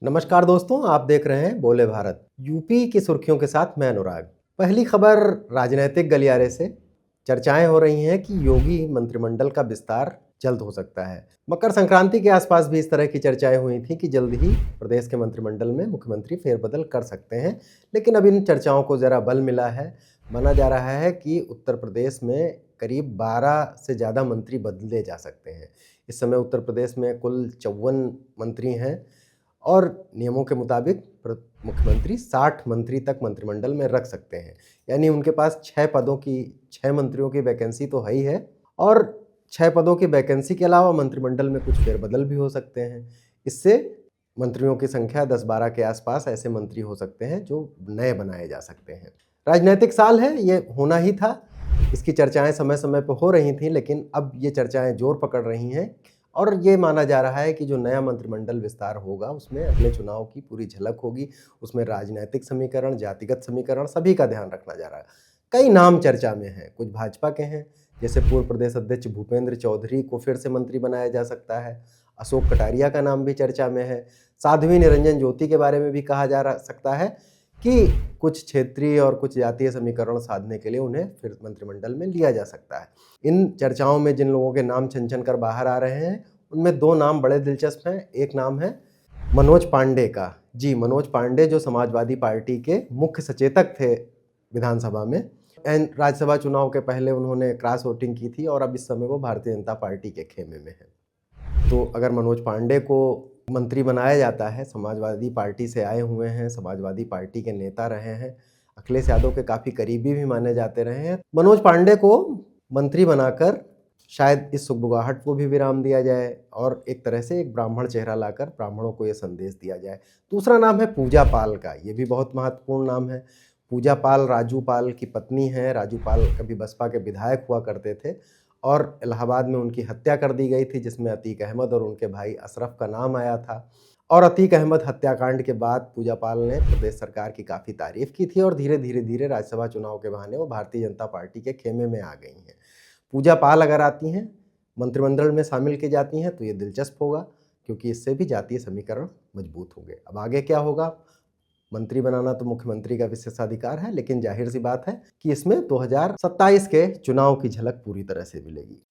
नमस्कार दोस्तों, आप देख रहे हैं बोले भारत। यूपी की सुर्खियों के साथ मैं अनुराग। पहली खबर राजनीतिक गलियारे से। चर्चाएं हो रही हैं कि योगी मंत्रिमंडल का विस्तार जल्द हो सकता है। मकर संक्रांति के आसपास भी इस तरह की चर्चाएं हुई थी कि जल्द ही प्रदेश के मंत्रिमंडल में मुख्यमंत्री फेरबदल कर सकते हैं, लेकिन अब इन चर्चाओं को जरा बल मिला है। माना जा रहा है कि उत्तर प्रदेश में करीब 12 से ज़्यादा मंत्री बदले जा सकते हैं। इस समय उत्तर प्रदेश में कुल 54 मंत्री हैं और नियमों के मुताबिक मुख्यमंत्री 60 मंत्री तक मंत्रिमंडल में रख सकते हैं। यानी उनके पास 6 मंत्रियों की वैकेंसी तो है ही है, और 6 पदों की वैकेंसी के अलावा मंत्रिमंडल में कुछ फेरबदल भी हो सकते हैं। इससे मंत्रियों की संख्या 10-12 के आसपास ऐसे मंत्री हो सकते हैं जो नए बनाए जा सकते हैं। राजनीतिक साल है, ये होना ही था। इसकी चर्चाएं समय समय पर हो रही थी, लेकिन अब ये चर्चाएं जोर पकड़ रही हैं और ये माना जा रहा है कि जो नया मंत्रिमंडल विस्तार होगा उसमें अगले चुनाव की पूरी झलक होगी। उसमें राजनीतिक समीकरण, जातिगत समीकरण सभी का ध्यान रखा जा रहा है। कई नाम चर्चा में हैं, कुछ भाजपा के हैं, जैसे पूर्व प्रदेश अध्यक्ष भूपेंद्र चौधरी को फिर से मंत्री बनाया जा सकता है। अशोक कटारिया का नाम भी चर्चा में है। साध्वी निरंजन ज्योति के बारे में भी कहा जा सकता है कि कुछ क्षेत्रीय और कुछ जातीय समीकरण साधने के लिए उन्हें फिर मंत्रिमंडल में लिया जा सकता है। इन चर्चाओं में जिन लोगों के नाम छन कर बाहर आ रहे हैं उनमें 2 नाम बड़े दिलचस्प हैं। एक नाम है मनोज पांडे का। जी, मनोज पांडे जो समाजवादी पार्टी के मुख्य सचेतक थे विधानसभा में। राज्यसभा चुनाव के पहले उन्होंने क्रॉस वोटिंग की थी और अब इस समय वो भारतीय जनता पार्टी के खेमे में है। तो अगर मनोज पांडे को मंत्री बनाया जाता है, समाजवादी पार्टी से आए हुए हैं, समाजवादी पार्टी के नेता रहे हैं, अखिलेश यादव के काफ़ी करीबी भी माने जाते रहे हैं, मनोज पांडे को मंत्री बनाकर शायद इस सुगबुगाहट को भी विराम दिया जाए और एक तरह से एक ब्राह्मण चेहरा लाकर ब्राह्मणों को ये संदेश दिया जाए। दूसरा नाम है पूजा पाल का। ये भी बहुत महत्वपूर्ण नाम है। पूजा पाल राजू पाल की पत्नी है। राजू पाल कभी बसपा के विधायक हुआ करते थे और इलाहाबाद में उनकी हत्या कर दी गई थी, जिसमें अतीक अहमद और उनके भाई अशरफ का नाम आया था। और अतीक अहमद हत्याकांड के बाद पूजा पाल ने प्रदेश सरकार की काफ़ी तारीफ की थी और धीरे धीरे राज्यसभा चुनाव के बहाने वो भारतीय जनता पार्टी के खेमे में आ गई हैं। पूजा पाल अगर आती हैं, मंत्रिमंडल में शामिल की जाती हैं, तो ये दिलचस्प होगा क्योंकि इससे भी जातीय समीकरण मजबूत होंगे। अब आगे क्या होगा, मंत्री बनाना तो मुख्यमंत्री का विशेषाधिकार है, लेकिन जाहिर सी बात है कि इसमें 2027 के चुनाव की झलक पूरी तरह से मिलेगी।